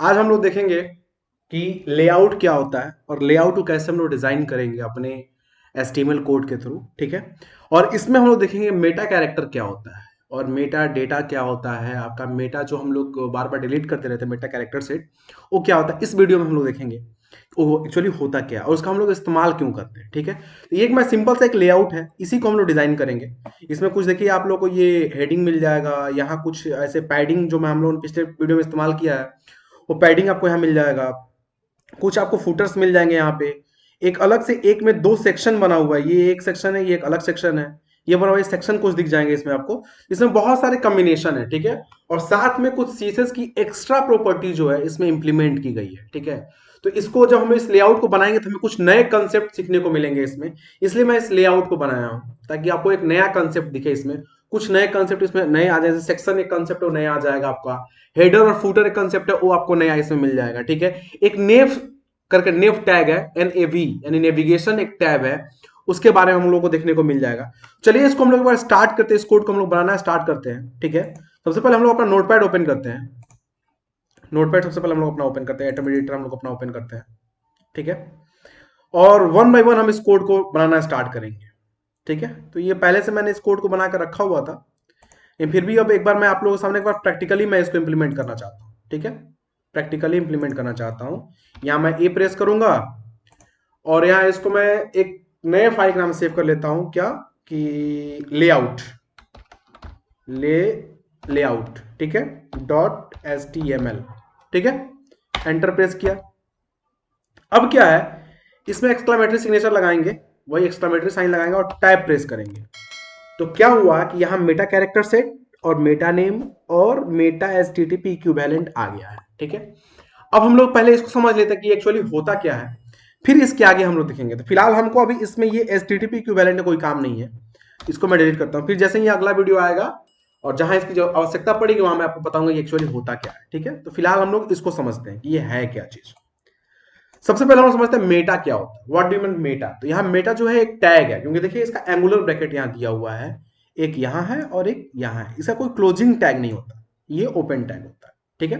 आज हम लोग देखेंगे कि लेआउट क्या होता है और लेआउट को कैसे हम लोग डिजाइन करेंगे अपने एचटीएमएल कोड के थ्रू। ठीक है। और इसमें हम लोग देखेंगे मेटा कैरेक्टर क्या होता है और मेटा डेटा क्या होता है। आपका मेटा जो हम लोग बार बार डिलीट करते रहते हैं, मेटा कैरेक्टर सेट, वो क्या होता है इस वीडियो में हम लोग देखेंगे वो एक्चुअली होता क्या है और उसका हम लोग इस्तेमाल क्यों करते हैं। ठीक है। तो ये एक मैं सिंपल सा एक लेआउट है, इसी को हम लोग डिजाइन करेंगे। इसमें कुछ देखिए आप लोग को ये हेडिंग मिल जाएगा, यहाँ कुछ ऐसे पैडिंग जो मैं हम लोगों ने पिछले वीडियो में इस्तेमाल किया है वो पैडिंग आपको यहाँ मिल जाएगा। कुछ आपको फुटर्स मिल जाएंगे यहाँ पे। एक अलग से एक में दो सेक्शन बना हुआ है, ये एक सेक्शन है, ये एक अलग सेक्शन है, ये बना हुआ सेक्शन कुछ दिख जाएंगे इसमें आपको। इसमें बहुत सारे कॉम्बिनेशन है। ठीक है। और साथ में कुछ सीसेस की एक्स्ट्रा प्रॉपर्टी जो है इसमें इंप्लीमेंट की गई है। ठीक है। तो इसको जब हम इस लेआउट को बनाएंगे तो हमें कुछ नए कंसेप्ट सीखने को मिलेंगे इसमें। इसलिए मैं इस लेआउट को बनाया हूं ताकि आपको एक नया कंसेप्ट दिखे इसमें। कुछ नए कंसेप्ट इसमें नए आ जाए, सेक्शन एक कंसेप्ट वो नया आ जाएगा आपका। हेडर और फूटर एक कंसेप्ट है वो आपको नया इसमें मिल जाएगा। ठीक है। एक नेव करके नेव टैग है, NAV यानी नेविगेशन एक टैब है, उसके बारे में हम लोग को देखने को मिल जाएगा। चलिए इसको हम लोग एक बार स्टार्ट करते हैं, इस कोड को हम लोग बनाना स्टार्ट करते हैं। ठीक है। सबसे पहले हम लोग अपना नोटपैड ओपन करते हैं। नोटपैड सबसे पहले हम लोग अपना ओपन करते हैं, एटम एडिटर हम लोग अपना ओपन करते हैं। ठीक है। और वन बाय वन हम इस कोड को बनाना स्टार्ट करेंगे। ठीक है। तो ये पहले से मैंने इस कोड को बनाकर रखा हुआ था, लेकिन फिर भी अब एक बार मैं आप लोगों के सामने एक बार प्रैक्टिकली मैं इसको इंप्लीमेंट करना चाहता हूँ। ठीक है। प्रैक्टिकली इंप्लीमेंट करना चाहता हूँ। यहाँ मैं ए प्रेस करूंगा और यहाँ इसको मैं एक नए फाइल का नाम सेव कर लेता हूँ, क्या कि लेआउट, ले लेआउट। ठीक है। .html। ठीक है। एंटर प्रेस किया। अब क्या है, इसमें एक्सक्लेमेटरी सिग्नेचर लगाएंगे, वही एक्सक्लेमेटरी साइन लगाएंगे और टैब प्रेस करेंगे। तो क्या हुआ कि यहाँ मेटा कैरेक्टर सेट और मेटा नेम और मेटा एचटीटीपी इक्विवेलेंट आ गया है। ठीक है। अब हम लोग पहले इसको समझ लेते हैं कि एक्चुअली होता क्या है, फिर इसके आगे हम लोग देखेंगे। तो फिलहाल हमको अभी इसमें ये एचटीटीपी इक्विवेलेंट का कोई काम नहीं है, इसको मैं डिलीट करता हूँ। फिर जैसे ही अगला वीडियो आएगा और जहां इसकी जो आवश्यकता पड़ेगी वहां मैं आपको बताऊंगा ये एक्चुअली होता क्या है। ठीक है। तो फिलहाल हम लोग इसको समझते हैं कि ये है क्या चीज। सबसे पहले हम समझते हैं मेटा क्या होता है। What do you mean Meta. तो यहाँ मेटा जो है एक टैग है, क्योंकि देखिए इसका एंगुलर ब्रैकेट यहाँ दिया हुआ है, एक यहाँ है और एक यहाँ है। इसका कोई क्लोजिंग टैग नहीं होता, ये ओपन टैग होता है। ठीक है।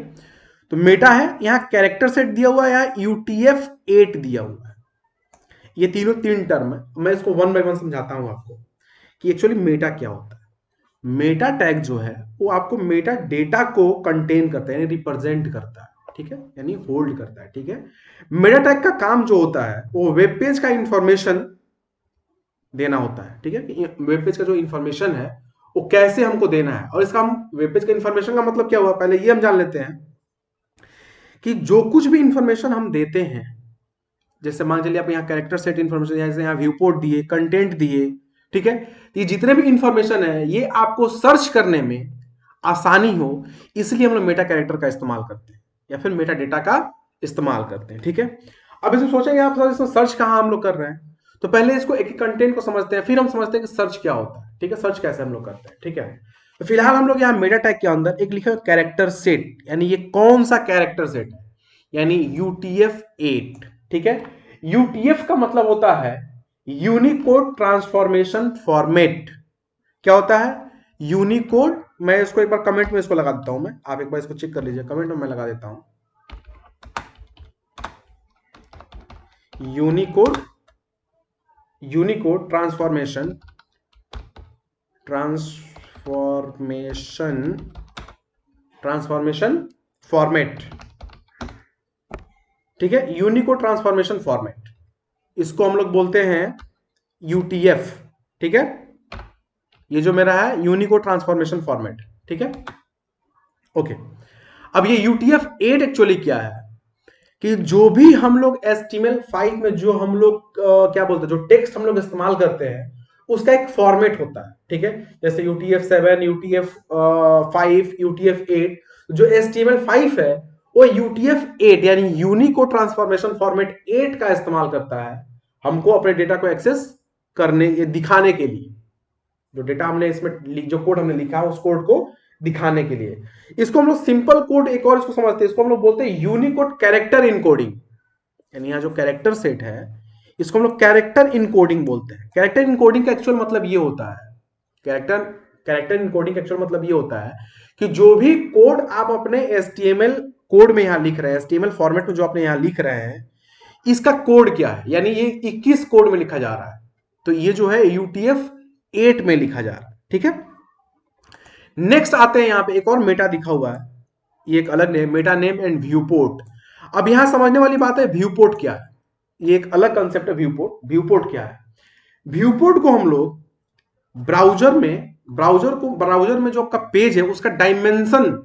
तो मेटा है, यहाँ कैरेक्टर सेट दिया हुआ है, यहाँ UTF-8 दिया हुआ है। ये तीनों तीन टर्म है। मैं इसको वन बाय वन समझाता हूं आपको कि एक्चुअली मेटा क्या होता है। मेटा टैग जो है वो आपको मेटा डेटा को कंटेन करता है, यानी रिप्रेजेंट करता है। ठीक है। यानी होल्ड करता है। ठीक है। मेटा टैग का काम जो होता है वो वेब पेज का इंफॉर्मेशन देना होता है। ठीक है। वेब पेज का जो इंफॉर्मेशन है वो कैसे हमको देना है, और इसका हम वेब पेज का इंफॉर्मेशन का मतलब क्या हुआ पहले ये हम जान लेते हैं कि जो कुछ भी इंफॉर्मेशन हम देते हैं, जैसे मान चलिए आप यहाँ कैरेक्टर सेट इन्फॉर्मेशन, जैसे यहाँ व्यू पोर्ट दिए, कंटेंट दिए। ठीक है। ये जितने भी इंफॉर्मेशन है ये आपको सर्च करने में आसानी हो, इसलिए हम लोग मेटा कैरेक्टर का इस्तेमाल करते हैं या फिर मेटा डेटा का इस्तेमाल करते हैं। ठीक है। अब इसमें सोचेंगे आप इसमें सर्च कहाँ हम लोग कर रहे हैं, तो पहले इसको एक कंटेंट को समझते हैं, फिर हम समझते हैं कि सर्च क्या होता है। ठीक है। सर्च कैसे हम लोग करते हैं। ठीक है। तो फिलहाल हम लोग यहाँ मेटा टैग के अंदर एक लिखा कैरेक्टर सेट, यानी ये कौन सा कैरेक्टर सेट है, यानी UTF-8। ठीक है। यूटीएफ का मतलब होता है यूनिकोड ट्रांसफॉर्मेशन फॉर्मेट। क्या होता है यूनिकोड। मैं इसको एक बार कमेंट में इसको लगा देता हूं, मैं आप एक बार इसको चेक कर लीजिए, कमेंट में मैं लगा देता हूं Unicode, Unicode transformation transformation transformation format. ठीक है। यूनिकोड ट्रांसफॉर्मेशन फॉर्मेट, इसको हम लोग बोलते हैं UTF। ठीक है। ये जो मेरा है यूनिकोड ट्रांसफॉर्मेशन फॉर्मेट। ठीक है। ओके। अब ये UTF-8 एक्चुअली क्या है कि जो भी हम लोग HTML5 में जो हम लोग क्या बोलते हैं, जो टेक्स्ट हम लोग इस्तेमाल करते हैं उसका एक फॉर्मेट होता है। ठीक है। जैसे UTF-7, UTF-5, UTF-8। जो HTML5 है वो UTF-8 यानी यूनिकोड ट्रांसफॉर्मेशन फॉर्मेट 8 का इस्तेमाल करता है हमको अपने डेटा को एक्सेस करने, दिखाने के लिए। जो डेटा हमने इसमें, जो कोड हमने लिखा है उस कोड को दिखाने के लिए। इसको हम लोग सिंपल कोड एक और इसको समझते हैं, इसको हम लोग बोलते हैं यूनिकोड कैरेक्टर इनकोडिंग। यानी यहाँ जो कैरेक्टर सेट है इसको हम लोग कैरेक्टर इनकोडिंग बोलते हैं। कैरेक्टर इनकोडिंग का एक्चुअल मतलब ये होता है, कैरेक्टर इनकोडिंग का एक्चुअल मतलब ये होता है कि जो भी कोड आप अपने HTML कोड में यहाँ लिख रहे हैं, HTML फॉर्मेट में जो आपने यहाँ लिख रहे हैं, इसका कोड क्या है, यानी ये 21 कोड में लिखा जा रहा है, तो ये जो है UTF-8 में लिखा जा रहा है, ठीक है। नेक्स्ट आते हैं, यहाँ पे एक और मेटा दिखा हुआ है, ये एक अलग name, Meta name and view port. अब यहां समझने वाली बात है, व्यू पोर्ट क्या है, ये एक अलग कंसेप्ट है। व्यू पोर्ट, व्यू पोर्ट क्या है? व्यू पोर्ट को हम लोग ब्राउजर में जो आपका पेज है उसका डायमेंशन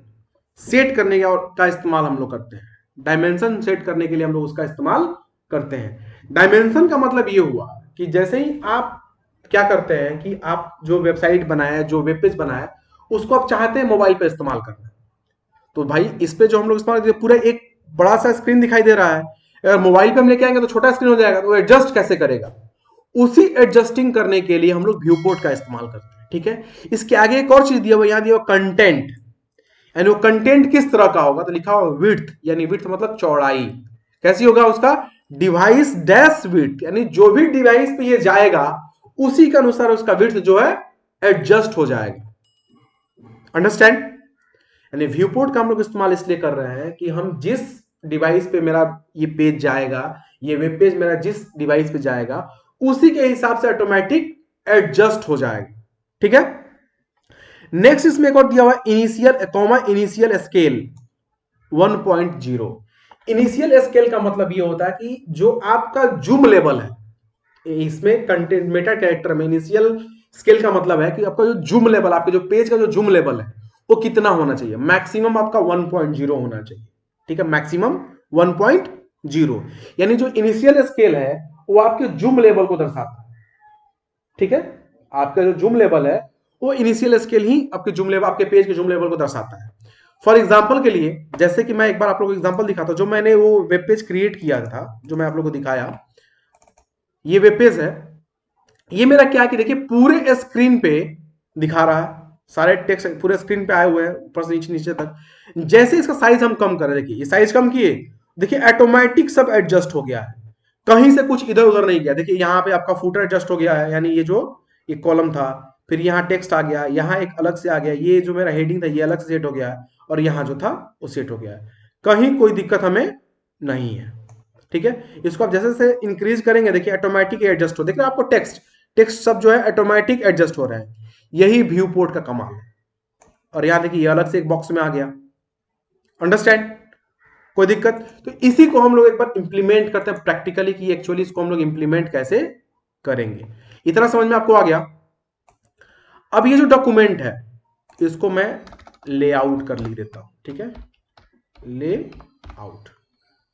सेट करने का इस्तेमाल हम लोग करते हैं। डायमेंशन सेट करने के लिए हम लोग उसका इस्तेमाल करते हैं। डायमेंशन का मतलब ये हुआ कि जैसे ही आप क्या करते हैं कि आप जो वेबसाइट बनाया, जो वेब पेज बनाया, उसको आप चाहते हैं मोबाइल पे इस्तेमाल करना, तो भाई इस पे जो हम लोग इस्तेमाल करते हैं, पूरा एक बड़ा सा स्क्रीन दिखाई दे रहा है, अगर मोबाइल पे हम लेके आएंगे तो छोटा स्क्रीन हो जाएगा, तो एडजस्ट कैसे करेगा? उसी एडजस्टिंग करने के लिए हम लोग व्यू पोर्ट का इस्तेमाल करते हैं, ठीक है। इसके आगे एक और चीज दिया हुआ, यहां दिया हुआ कंटेंट, यानी वो कंटेंट किस तरह का होगा, तो लिखा हुआ विड्थ, यानी विड्थ मतलब चौड़ाई, कैसी होगा उसका? डिवाइस डैश विड्थ, यानी जो भी डिवाइस पे ये जाएगा उसी के अनुसार उसका विड्थ जो है एडजस्ट हो जाएगा। अंडरस्टैंड? यानी व्यू पोर्ट का हम लोग इस्तेमाल इसलिए कर रहे हैं कि हम जिस डिवाइस पे मेरा ये पेज जाएगा, ये वेब पेज मेरा जिस डिवाइस पे जाएगा, उसी के हिसाब से ऑटोमेटिक एडजस्ट हो जाएगा, ठीक है। नेक्स्ट इसमें एक और दिया हुआ है, इनिशियल स्केल 1.0। इनिशियल स्केल का मतलब ये होता है कि जो आपका जूम लेवल है, इसमें कंटेंट मेटा कैरेक्टर में इनिशियल स्केल का मतलब है कि आपका जो जूम लेवल, आपके जो पेज का जो जूम लेवल है वो कितना होना चाहिए? मैक्सिमम आपका 1.0 होना चाहिए, ठीक है, मैक्सिमम 1.0। यानी जो इनिशियल स्केल है वो आपके जूम लेवल को दर्शाता है, ठीक है। आपका जो जूम लेवल है वो इनिशियल स्केल ही आपके जूम लेवल, आपके पेज के जूम लेवल को दर्शाता है। फॉर एग्जाम्पल के लिए, जैसे कि मैं एक बार आप लोगों को एग्जाम्पल दिखाता हूं, जो मैंने वो वेब पेज क्रिएट किया था, जो मैं आप लोगों को दिखाया, ये वेब पेज है, ये मेरा क्या है कि देखिए पूरे स्क्रीन पे दिखा रहा है, सारे टेक्स्ट पूरे स्क्रीन पे आए हुए हैं ऊपर से नीचे नीचे तक। जैसे इसका साइज हम कम करें, देखिए ये साइज कम किए, देखिए ऑटोमेटिक सब एडजस्ट हो गया है, कहीं से कुछ इधर उधर नहीं गया। देखिए यहाँ पे आपका फुटर एडजस्ट हो गया है, यानी ये जो ये कॉलम था, फिर यहाँ टेक्स्ट आ गया, यहाँ एक अलग से आ गया, ये जो मेरा हेडिंग था ये अलग से सेट हो गया है, और यहाँ जो था वो सेट हो गया है, कहीं कोई दिक्कत हमें नहीं है, ठीक है। इसको आप जैसे जैसे इंक्रीज करेंगे, देखिए ऑटोमेटिक एडजस्ट हो, देखिए आपको टेक्स्ट टेक्स्ट सब जो है ऑटोमेटिक एडजस्ट हो रहा है, यही व्यू पोर्ट का कमाल है। और यहां देखिए ये अलग से एक बॉक्स में आ गया। अंडरस्टैंड? कोई दिक्कत? तो इसी को हम लोग एक बार इंप्लीमेंट करते हैं प्रैक्टिकली कि एक्चुअली इसको हम लोग इंप्लीमेंट कैसे करेंगे। इतना समझ में आपको आ गया? अब ये जो डॉक्यूमेंट है इसको मैं लेआउट कर लिख देता हूं, ठीक है, ले आउट,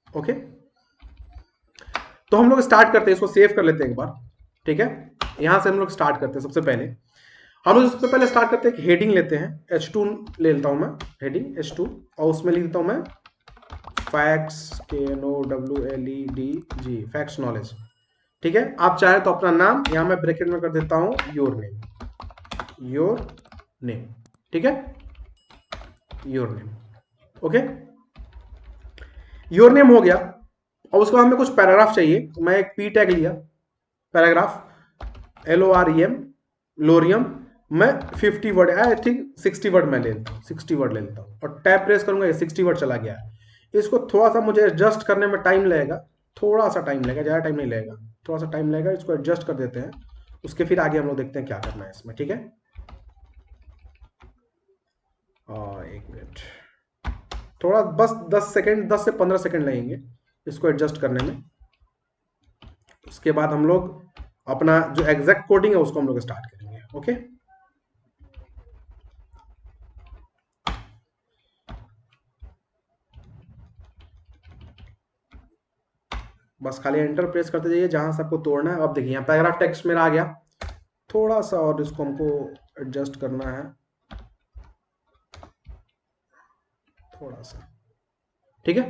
ओके। तो हम लोग स्टार्ट करते हैं, इसको सेव कर लेते हैं एक बार, ठीक है। यहां से हम लोग स्टार्ट करते हैं। सबसे पहले हम लोग सबसे पहले स्टार्ट करते हैं, हेडिंग लेते हैं, H2 ले लेता हूं मैं, हेडिंग H2, और उसमें लिख देता हूं मैं फैक्ट्स, KNOWLEDG, फैक्ट्स नॉलेज, ठीक है। आप चाहे तो अपना नाम यहां मैं ब्रैकेट में कर देता हूं, योर नेम, ठीक है, your name, okay. Your name हो गया। और उसके बाद हमें कुछ पैराग्राफ चाहिए, तो मैं एक P टैग लिया, पैराग्राफ, LOREM, लोरियम, मैं 50 वर्ड, आई थिंक 60 वर्ड मैं ले लेता हूँ, 60 वर्ड ले लेता हूँ, और टैब प्रेस करूंगा, ये 60 वर्ड चला गया है। इसको थोड़ा सा मुझे एडजस्ट करने में टाइम लगेगा, थोड़ा सा टाइम लगेगा, ज़्यादा टाइम नहीं लगेगा, थोड़ा सा टाइम लगेगा, इसको एडजस्ट कर देते हैं। उसके फिर आगे हम लोग देखते हैं क्या करना है इसमें, ठीक है। एक मिनट, थोड़ा बस 10 सेकेंड, 10 से 15 सेकेंड लगेंगे इसको एडजस्ट करने में। उसके बाद हम लोग अपना जो एग्जैक्ट कोडिंग है उसको हम लोग स्टार्ट करेंगे, ओके। बस खाली एंटर प्रेस करते जाइए जहां से आपको तोड़ना है। अब देखिए यहाँ पैराग्राफ टेक्स्ट मेरा आ गया, थोड़ा सा और इसको हमको एडजस्ट करना है, थोड़ा सा, ठीक है।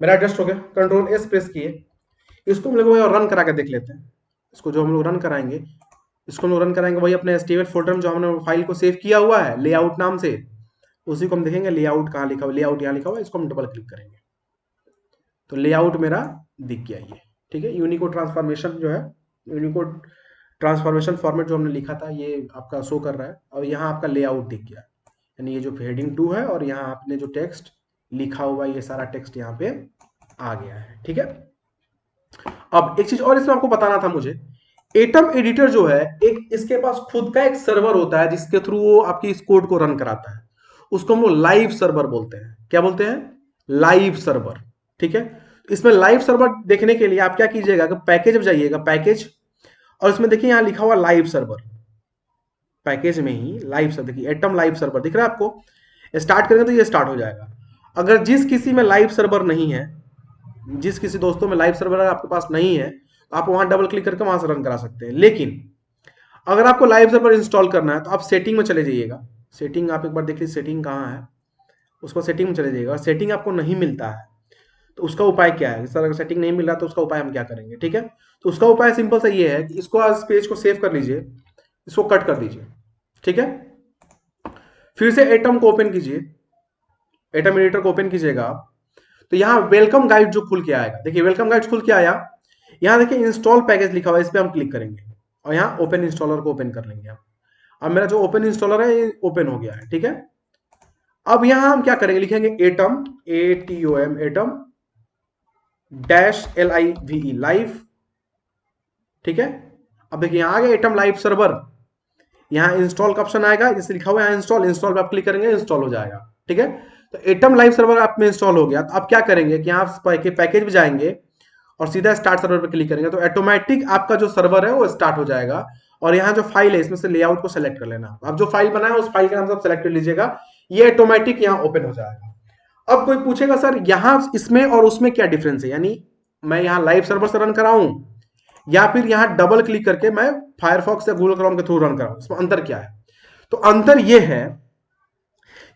मेरा एडजस्ट हो गया, कंट्रोल S प्रेस किए, इसको हम लोग रन करा के देख लेते हैं। इसको जो हम लोग रन कराएंगे, इसको हम लोग रन कराएंगे वही अपने HTML फोल्डर में जो हमने फाइल को सेव किया हुआ है लेआउट नाम से, उसी को हम देखेंगे। लेआउट कहाँ लिखा हुआ, लेआउट यहाँ लिखा हुआ है, इसको हम डबल क्लिक करेंगे तो लेआउट मेरा दिख गया ये, ठीक है। यूनिकोड ट्रांसफॉर्मेशन जो है, यूनिकोड ट्रांसफॉर्मेशन फॉर्मेट जो हमने लिखा था ये आपका शो कर रहा है, और यहाँ आपका लेआउट दिख गया, यानी ये जो हेडिंग 2 है और यहाँ आपने जो टेक्स्ट लिखा हुआ ये सारा टेक्स्ट यहाँ पे आ गया है, ठीक है। अब एक चीज और इसमें आपको बताना था मुझे, एटम एडिटर जो है, एक इसके पास खुद का एक सर्वर होता है जिसके थ्रू वो आपकी इस कोड को रन कराता है, उसको हम लोग लाइव सर्वर बोलते हैं। क्या बोलते हैं? लाइव सर्वर, ठीक है। इसमें लाइव सर्वर देखने के लिए आप क्या कीजिएगा कि पैकेज में जाइएगा, पैकेज, और इसमें देखिए यहां लिखा हुआ लाइव सर्वर, पैकेज में ही लाइव सर्वर, देखिए एटम लाइव सर्वर दिख रहा है आपको। स्टार्ट करेंगे तो ये स्टार्ट हो जाएगा। अगर जिस किसी में लाइव सर्वर नहीं है, जिस किसी दोस्तों में लाइव सर्वर आपके पास नहीं है, तो आप वहां डबल क्लिक करके वहां से रन करा सकते हैं। लेकिन अगर आपको लाइव सर्वर इंस्टॉल करना है तो आप सेटिंग में चले जाइएगा। सेटिंग आप एक बार देख लीजिए, सेटिंग कहाँ है, उसको सेटिंग में चले जाइएगा। सेटिंग आपको नहीं मिलता है तो उसका उपाय क्या है? सर अगर सेटिंग नहीं मिल रहा तो उसका उपाय हम क्या करेंगे, ठीक है। तो उसका उपाय सिंपल सा ये है कि इसको आज पेज को सेव कर लीजिए, इसको कट कर दीजिए, ठीक है। फिर से एटम को ओपन कीजिए, एटम एडिटर को ओपन कीजिएगा आप, तो यहाँ वेलकम गाइड जो खुल के आएगा, देखिए वेलकम गाइड खुल के आया। यहाँ देखिए इंस्टॉल पैकेज लिखा हुआ है, इस पर हम क्लिक करेंगे और यहाँ ओपन इंस्टॉलर को ओपन कर लेंगे हम। अब मेरा जो ओपन इंस्टॉलर है ये ओपन हो गया है, ठीक है। अब यहाँ हम क्या करेंगे, लिखेंगे atom, ATOM, atom dash LIVE, live, ठीक है। अब देखिए यहाँ आ गया एटम लाइव सर्वर। यहाँ इंस्टॉल का ऑप्शन आएगा, जैसे लिखा हुआ है इंस्टॉल, इंस्टॉल पे आप क्लिक करेंगे, इंस्टॉल हो जाएगा, ठीक है। तो एटम लाइव सर्वर आप में इंस्टॉल हो गया। तो आप क्या करेंगे कि यहाँ पैकेज में जाएंगे और सीधा स्टार्ट सर्वर पे क्लिक करेंगे तो ऑटोमेटिक आपका जो सर्वर है वो स्टार्ट हो जाएगा। और यहाँ जो फाइल है इसमें से लेआउट को सेलेक्ट कर लेना, आप जो फाइल बनाए उस फाइल का नाम सब सेलेक्ट कर लीजिएगा, ये ऑटोमेटिक यहाँ ओपन हो जाएगा। अब कोई पूछेगा सर यहाँ इसमें और उसमें क्या डिफरेंस है, यानी मैं यहाँ लाइव सर्वर से रन कराऊं या फिर यहाँ डबल क्लिक करके मैं फायरफॉक्स या गूगल क्रोम के थ्रू रन कराऊं, इसमें अंतर क्या है? तो अंतर यह है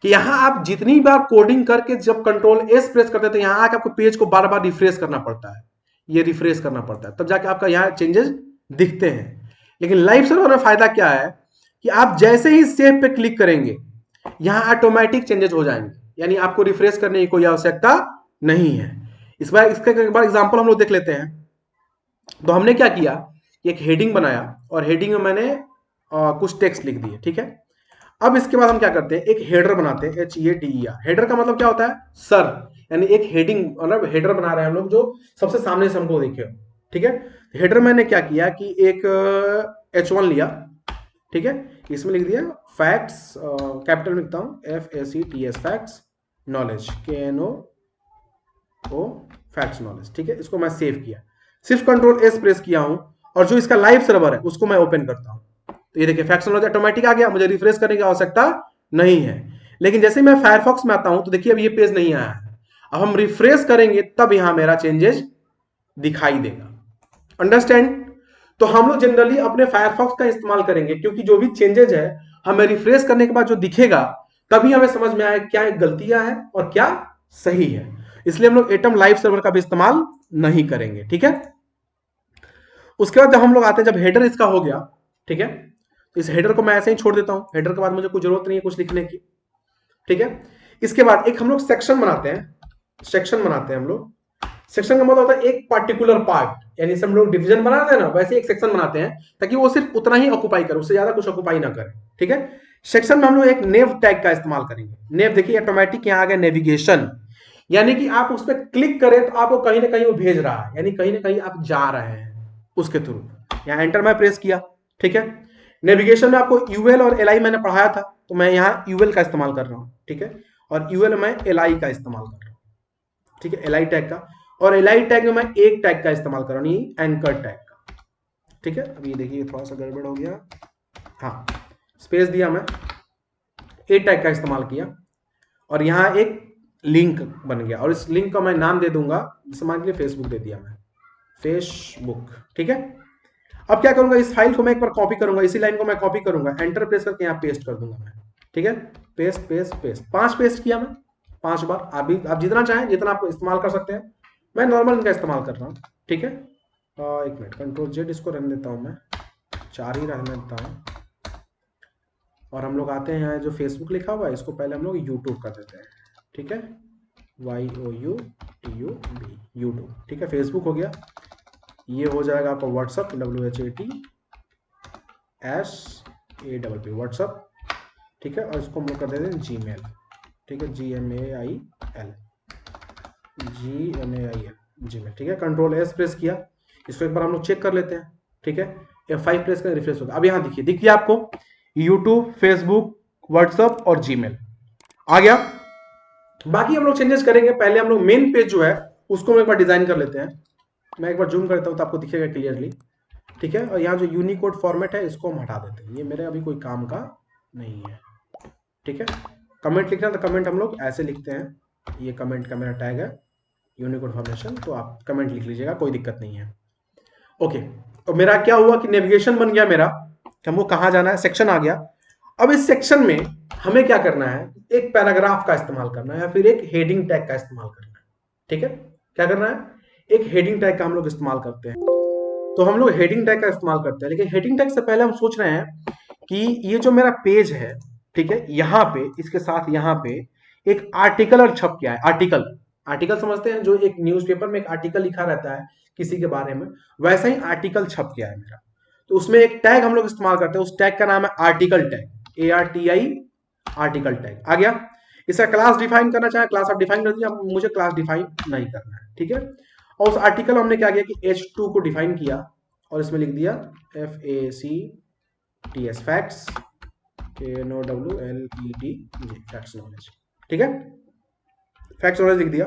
कि यहां आप जितनी बार कोडिंग करके जब कंट्रोल S प्रेस करते थे, यहां आके आपको पेज को बार बार रिफ्रेश करना पड़ता है, ये रिफ्रेश करना पड़ता है, तब जाके आपका यहाँ चेंजेस दिखते हैं। लेकिन लाइव सर्वर में फायदा क्या है कि आप जैसे ही सेव पे क्लिक करेंगे यहां ऑटोमेटिक चेंजेस हो जाएंगे, यानी आपको रिफ्रेश करने की कोई आवश्यकता नहीं है। इस बार इसका एक बार एग्जांपल हम लोग देख लेते हैं। तो हमने क्या किया, एक हेडिंग बनाया और हेडिंग में मैंने कुछ टेक्स्ट लिख दिए, ठीक है। अब इसके बाद हम क्या करते हैं, एक हेडर बनाते हैं, HEADER। हेडर का मतलब क्या होता है? सर, यानी एक हेडिंग, मतलब हेडर बना रहे हैं हम लोग जो सबसे सामने से हमको दिखे, ठीक है। हेडर मैंने क्या किया कि एक H1 लिया, ठीक है, इसमें लिख दिया फैक्ट्स, कैपिटल में लिखता हूं FACTS, facts knowledge, KNO facts knowledge, ठीक है। इसको मैं सेव किया, सिर्फ कंट्रोल S प्रेस किया हूं और जो इसका लाइव सर्वर है उसको मैं ओपन करता हूं। तो ये देखिए फैक्ट्स नॉलेज ऑटोमेटिक आ गया, मुझे रिफ्रेश करने की आवश्यकता नहीं है। लेकिन जैसे मैं फायरफॉक्स में आता हूं तो देखिए अब ये पेज नहीं आया है। अब हम रिफ्रेश करेंगे तब यहां मेरा चेंजेस दिखाई देगा। अंडरस्टैंड? तो हम लोग जनरली अपने फायरफॉक्स का इस्तेमाल करेंगे क्योंकि जो भी चेंजेस है हमें रिफ्रेश करने के बाद जो दिखेगा तभी हमें समझ में आए क्या गलतियां हैं और क्या सही है। इसलिए हम लोग एटम लाइव सर्वर का भी इस्तेमाल नहीं करेंगे, ठीक है। उसके बाद जब हम लोग आते हैं, जब हेडर इसका हो गया, ठीक है, तो इस हेडर को मैं ऐसे ही छोड़ देता हूं। हेडर के बाद मुझे कोई जरूरत नहीं है कुछ लिखने की, ठीक है। इसके बाद एक हम लोग सेक्शन बनाते हैं, सेक्शन बनाते हैं हम लोग। सेक्शन का मतलब होता है एक पार्टिकुलर पार्ट, यानी हम लोग डिवीजन बनाते हैं ना, वैसे एक सेक्शन बनाते हैं ताकि वो सिर्फ उतना ही ऑक्युपाई करे, उससे ज्यादा कुछ ऑक्युपाई ना करे, ठीक है। सेक्शन में हम लोग एक नेव टैग का इस्तेमाल करेंगे। नेव देखिए ऑटोमेटिक यहाँ आ गया नेविगेशन, यानी कि आप उस पर क्लिक करें तो आपको कहीं ना कहीं वो भेज रहा है, यानी कहीं ना कहीं आप जा रहे हैं उसके थ्रू। यहाँ एंटर मैं प्रेस किया, ठीक है। नेविगेशन में आपको यूएल और एलआई मैंने पढ़ाया था, तो मैं यहाँ यूएल का इस्तेमाल कर रहा हूँ, ठीक है। और यूएल में एलआई का इस्तेमाल कर रहा हूँ, ठीक है, एलआई टैग का। और एलआई टैग में मैं एक टैग का इस्तेमाल कर रहा हूँ, एंकर टैग का, ठीक है। अब ये देखिए थोड़ा सा गड़बड़ हो गया, हाँ, स्पेस दिया मैं, ए टैग का इस्तेमाल किया और यहाँ एक लिंक बन गया और इस लिंक का मैं नाम दे दूंगा, जैसे मान लीजिए फेसबुक दे दिया मैं, फेसबुक, ठीक है। अब क्या करूंगा, इस फाइल को मैं एक बार कॉपी करूंगा, इसी लाइन को मैं कॉपी करूंगा, एंटर प्रेस करके यहाँ पेस्ट कर दूंगा मैं, ठीक है। पेस्ट पेस्ट पेस्ट, 5 पेस्ट किया मैं, 5 बार। आप जितना चाहें, जितना आप इस्तेमाल कर सकते हैं, मैं नॉर्मल इनका इस्तेमाल कर रहा हूँ, ठीक है। एक मिनट, कंट्रोल Z इसको रहने देता हूँ मैं, 4 ही रहने देता हूँ। और हम लोग आते हैं यहाँ जो फेसबुक लिखा हुआ है इसको पहले हम लोग यूट्यूब कर देते हैं, ठीक है, YOUTUB, यूट्यूब, ठीक है। फेसबुक हो गया, ये हो जाएगा आपका व्हाट्सअप, WHATSAPP, व्हाट्सअप, ठीक है। और इसको हम लोग कर देते हैं जीमेल, ठीक है, GMAIL, Gmail, जी में, ठीक है। कंट्रोल एस प्रेस किया, इसको एक बार हम लोग चेक कर लेते हैं, ठीक है। F5 प्रेस करें, रिफ्रेश होगा। अब यहाँ दिखिए आपको यूट्यूब, फेसबुक, व्हाट्सअप और जीमेल आ गया। बाकी हम लोग चेंजेस करेंगे, पहले हम लोग मेन पेज जो है उसको हम एक बार डिजाइन कर लेते हैं। मैं एक बार जूम करता हूँ तो आपको दिखेगा क्लियरली, ठीक है। और यहाँ जो यूनिकोड फॉर्मेट है इसको हम हटा देते हैं, ये मेरे अभी कोई काम का नहीं है, ठीक है। कमेंट लिखना तो कमेंट हम लोग ऐसे लिखते हैं, ये कमेंट का मेरा टैग है यूनिकोड फॉर्मेशन, तो आप कमेंट लिख लीजिएगा, कोई दिक्कत नहीं है। ओके, तो मेरा क्या हुआ कि नेविगेशन बन गया मेरा, कि हमको कहाँ जाना है, सेक्शन आ गया। अब इस सेक्शन में हमें क्या करना है, एक पैराग्राफ का इस्तेमाल करना है या फिर एक हेडिंग टैग का इस्तेमाल करना है, ठीक है। क्या करना है, एक हेडिंग टैग का हम लोग इस्तेमाल करते हैं। तो हम लोग हेडिंग टैग का इस्तेमाल करते हैं, लेकिन हेडिंग टैग से पहले हम सोच रहे हैं कि ये जो मेरा पेज है, ठीक है, यहाँ पे इसके साथ यहाँ पे एक आर्टिकल और छप गया है। आर्टिकल, आर्टिकल समझते हैं, जो एक न्यूज़पेपर में एक आर्टिकल लिखा रहता है किसी के बारे में, वैसा ही आर्टिकल छप गया है मेरा। तो उसमें एक टैग हम लोग इस्तेमाल करते हैं, उस टैग का नाम है article tag, ARTI, article tag आ गया। इसका क्लास डिफाइन करना चाहे क्लास आप डिफाइन कर दीजिए, मुझे क्लास डिफाइन नहीं करना है, ठीक है। और उस आर्टिकल हमने क्या किया कि H2 को डिफाइन किया और इसमें लिख दिया FACTS, facts, KNOWLED, facts knowledge, ठीक है। फैक्ट्स नॉलेज लिख दिया।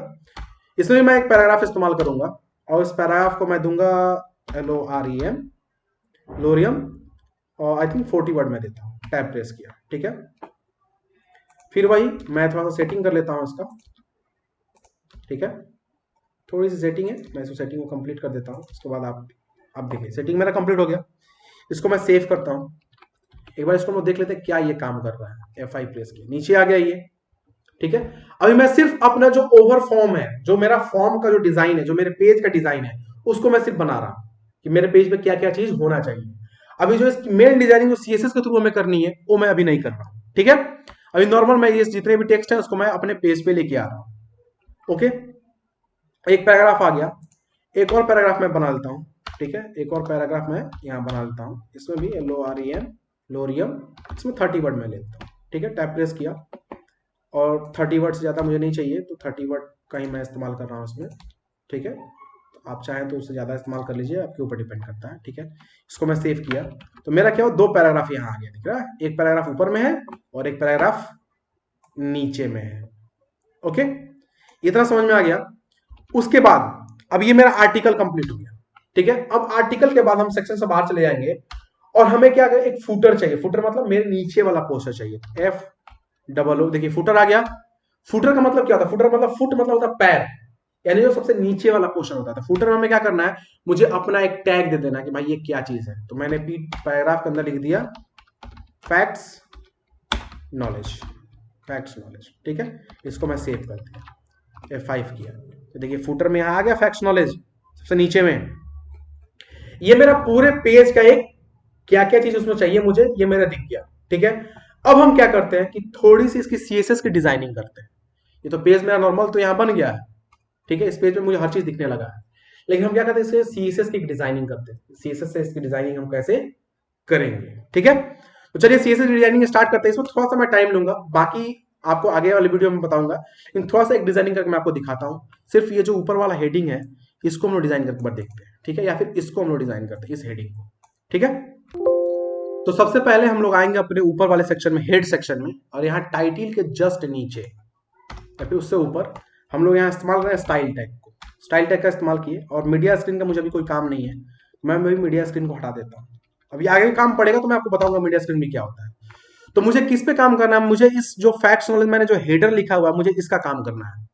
इसमें मैं एक पैराग्राफ इस्तेमाल करूंगा और इस पैराग्राफ को मैं दूंगा LOREM, लोरियम, और आई थिंक 40 वर्ड में देता हूँ, टैब प्रेस किया, ठीक है। फिर वही मैं थोड़ा सा सेटिंग कर लेता हूँ इसका, ठीक है। थोड़ी सी सेटिंग है, मैं इसको सेटिंग को कंप्लीट कर देता हूँ, उसके बाद आप देखिए सेटिंग मेरा कंप्लीट हो गया। इसको मैं सेव करता हूँ, एक बार इसको हम देख लेते हैं क्या ये काम कर रहा है। F5 प्रेस किया, नीचे आ गया ये, ठीक है। अभी मैं सिर्फ अपना जो ओवर फॉर्म है, जो मेरा फॉर्म का जो डिजाइन है, जो मेरे पेज का डिजाइन है, उसको मैं सिर्फ बना रहा हूं कि मेरे पेज पे क्या क्या चीज होना चाहिए। अभी जो इसकी मेन डिजाइनिंग जो CSS के थ्रू हमें करनी है, वो मैं अभी नहीं कर रहा हूं, ठीक है। अभी नॉर्मल मैं ये जितने भी टेक्स्ट है उसको मैं अपने पेज पे लेके आ रहा हूं। ओके, एक पैराग्राफ आ गया, एक और पैराग्राफ मैं बना लेता हूँ, ठीक है। एक और पैराग्राफ मैं यहाँ बना लेता हूँ, इसमें भी LOREM, लोरियम, इसमें 30 वर्ड में लेता हूँ, ठीक है। टैब प्रेस किया और 30 वर्ड से ज़्यादा मुझे नहीं चाहिए, तो 30 वर्ड का ही मैं इस्तेमाल कर रहा हूँ इसमें, ठीक है। तो आप चाहें तो उससे ज़्यादा इस्तेमाल कर लीजिए, आपके ऊपर डिपेंड करता है, ठीक है। इसको मैं सेव किया, तो मेरा क्या हो, 2 पैराग्राफ यहाँ आ गया, दिख रहा है। एक पैराग्राफ ऊपर में है और एक पैराग्राफ नीचे में है। ओके, इतना समझ में आ गया। उसके बाद अब ये मेरा आर्टिकल कंप्लीट हो गया, ठीक है। अब आर्टिकल के बाद हम सेक्शन से बाहर चले जाएंगे और हमें क्या करें, एक फुटर चाहिए। फुटर मतलब मेरे नीचे वाला पोस्टर चाहिए, FOO, देखिए फुटर आ गया। फुटर का मतलब क्या होता है, फुटर मतलब फुट मतलब होता है पैर, यानी जो सबसे नीचे वाला पोर्शन होता है। फुटर में हमें क्या करना है, मुझे अपना एक टैग दे देना कि भाई ये क्या चीज है। तो मैंने पैराग्राफ के अंदर लिख दिया फैक्ट्स नॉलेज, फैक्ट्स नॉलेज, ठीक है। इसको मैं सेव कर दिया, F5 किया, तो देखिए फुटर में आ गया फैक्ट्स नॉलेज सबसे नीचे में। ये मेरा पूरे पेज का एक क्या क्या चीज उसमें चाहिए मुझे, ये मेरा दिख गया, ठीक है। अब हम क्या करते हैं कि थोड़ी सी इसकी CSS की डिजाइनिंग करते हैं। ये तो पेज मेरा नॉर्मल तो यहाँ बन गया है, ठीक है। इस पेज में मुझे हर चीज दिखने लगा है, लेकिन हम क्या करते हैं, इससे CSS की डिजाइनिंग करते हैं। CSS से इसकी डिजाइनिंग हम कैसे करेंगे, ठीक है। तो चलिए CSS डिजाइनिंग स्टार्ट करते हैं। इसमें थोड़ा सा मैं टाइम लूंगा, बाकी आपको आगे वाली वीडियो में बताऊंगा, लेकिन थोड़ा सा एक डिजाइनिंग करके मैं आपको दिखाता हूँ। सिर्फ ये जो ऊपर वाला हेडिंग है, इसको हम लोग डिजाइन करके देखते हैं, ठीक है, या फिर इसको हम लोग डिजाइन करते हैं, इस हेडिंग को, ठीक है। तो सबसे पहले हम लोग आएंगे अपने ऊपर वाले सेक्शन में, हेड सेक्शन में, और यहाँ टाइटिल के जस्ट नीचे या फिर उससे ऊपर हम लोग यहाँ इस्तेमाल कर रहे हैं स्टाइल टैग को। स्टाइल टैग का इस्तेमाल किए, और मीडिया स्क्रीन का मुझे अभी कोई काम नहीं है, मैं भी मीडिया स्क्रीन को हटा देता हूँ। अभी आगे काम पड़ेगा तो मैं आपको बताऊंगा मीडिया स्क्रीन भी क्या होता है। तो मुझे किस पे काम करना है, मुझे इस जो फैक्ट्स नॉलेज मैंने जो हेडर लिखा हुआ है, मुझे इसका काम करना है।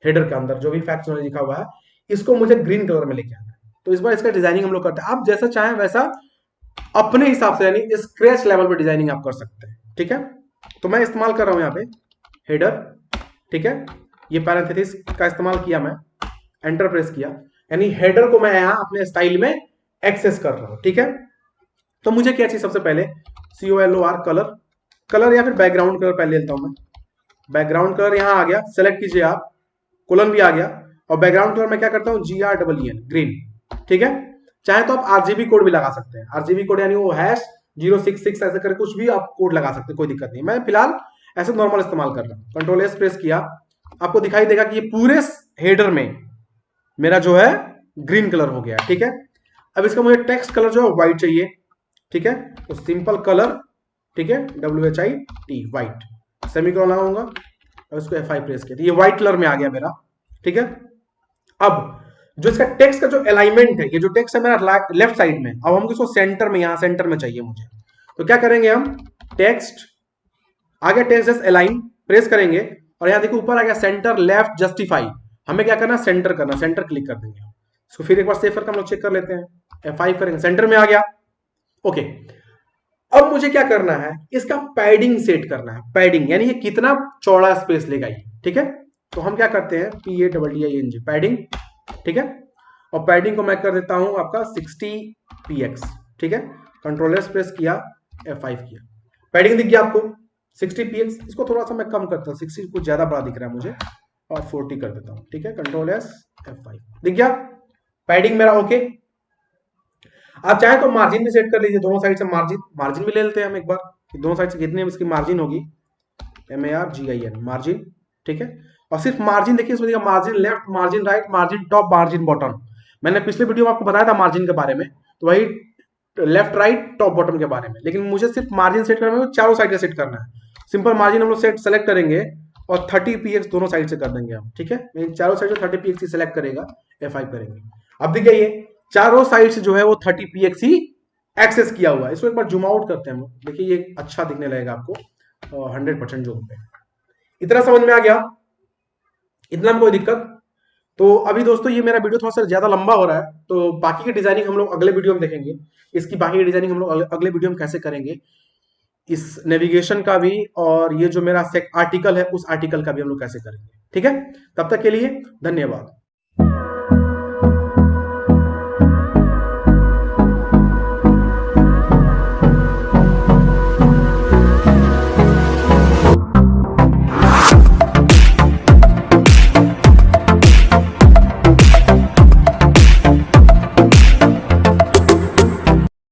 हेडर के अंदर जो भी फैक्ट्स नॉलेज लिखा हुआ है, इसको मुझे ग्रीन कलर में लेके आना है। तो इस बार इसका डिजाइनिंग हम लोग करते हैं, आप जैसा चाहें वैसा अपने हिसाब से, यानी स्क्रैच लेवल पे डिजाइनिंग आप कर सकते हैं, ठीक है। तो मैं इस्तेमाल कर रहा हूं यहाँ पे हेडर, ठीक है। ये पैरेंथेसिस का इस्तेमाल किया, मैं एंटर प्रेस किया, यानी हेडर को मैं यहाँ अपने स्टाइल में एक्सेस कर रहा हूं, ठीक है। तो मुझे क्या चाहिए, सबसे पहले COLOR कलर, कलर या फिर बैकग्राउंड कलर पहले लेता हूं मैं। बैकग्राउंड कलर यहाँ आ गया, सेलेक्ट कीजिए आप, कोलन भी आ गया, और बैकग्राउंड कलर मैं क्या करता हूँ, GREEN, ग्रीन, ठीक है। चाहे तो आप RGB कोड भी लगा सकते हैं, RGB कोड यानी वो #066 ऐसे करके कुछ भी आप कोड लगा सकते हैं, कोई दिक्कत नहीं। मैं फिलहाल ऐसे नॉर्मल इस्तेमाल कर रहा हूँ। कंट्रोल S प्रेस किया, आपको दिखाई देगा कि ये पूरे हेडर में मेरा जो है ग्रीन कलर हो गया, ठीक है। अब इसका मुझे टेक्स्ट कलर जो है व्हाइट चाहिए, ठीक है। तो सिंपल कलर, ठीक है, WHIT व्हाइट, सेमीकोलन लगाऊंगा और इसको F5 प्रेस किया, ये व्हाइट कलर में आ गया मेरा, ठीक है। अब जो इसका टेक्स्ट का जो अलाइनमेंट है, ये जो टेक्स्ट है मेरा लेफ्ट साइड में, अब हमको इसको सेंटर में, यहां सेंटर में चाहिए मुझे, तो क्या करेंगे हम, टेक्स्ट आ गया, टेक्स्ट जस्ट अलाइन प्रेस करेंगे और यहां देखो ऊपर आ गया सेंटर लेफ्ट जस्टिफाई, हमें क्या करना, सेंटर करना, सेंटर क्लिक कर देंगे। इसको फिर एक बार सेव करके हम लोग चेक कर लेते हैं, F5 करेंगे, सेंटर में आ गया, ओके। अब मुझे क्या करना है, इसका पैडिंग सेट करना है, पैडिंग यानी ये कितना चौड़ा स्पेस लेगा ये, ठीक है। तो हम क्या करते हैं, PADDING पैडिंग, ठीक है। और पैडिंग को मैं कर देता हूं आपका 60px, ठीक है। कंट्रोल एस प्रेस किया, F5 किया, पैडिंग दिख गया आपको 60px। इसको थोड़ा सा मैं कम करता हूं, 60 कुछ ज्यादा बड़ा दिख रहा है मुझे, और 40 कर देता हूं, ठीक है। कंट्रोल एस F5 दिख गया पैडिंग मेरा, ओके। आप चाहे तो मार्जिन भी सेट कर लीजिए, दोनों साइड से मार्जिन मार्जिन भी ले लेते हैं हम एक बार, दोनों साइड से कितनी इसकी मार्जिन होगी, MARGIN मार्जिन, ठीक है। और सिर्फ मार्जिन देखिए, इसमें margin left, margin right, margin top, margin bottom. मैंने पिछले वीडियो में आपको बताया था मार्जिन के बारे में, तो वही लेफ्ट राइट टॉप बॉटम के बारे में, लेकिन मुझे सिर्फ मार्जिन सेट करना है, चारों साइड से सेट करना है। सिंपल मार्जिन हम लोग सेलेक्ट करेंगे और 30px दोनों साइड से कर देंगे हम, ठीक है। चारों साइड से 30px ही सेलेक्ट करेगा, F5 करेंगे। अब देखिए ये चारों साइड से जो है वो 30px ही एक्सेस किया हुआ है। इसको एक बार जूम आउट करते हैं हम लोग, देखिए ये अच्छा दिखने लगेगा आपको 100% जूम पे। इतना समझ में आ गया, इतना में कोई दिक्कत। तो अभी दोस्तों ये मेरा वीडियो थोड़ा सा ज्यादा लंबा हो रहा है, तो बाकी की डिजाइनिंग हम लोग अगले वीडियो में देखेंगे। इसकी बाकी की डिजाइनिंग हम लोग अगले वीडियो में कैसे करेंगे, इस नेविगेशन का भी, और ये जो मेरा आर्टिकल है उस आर्टिकल का भी हम लोग कैसे करेंगे, ठीक है। तब तक के लिए धन्यवाद।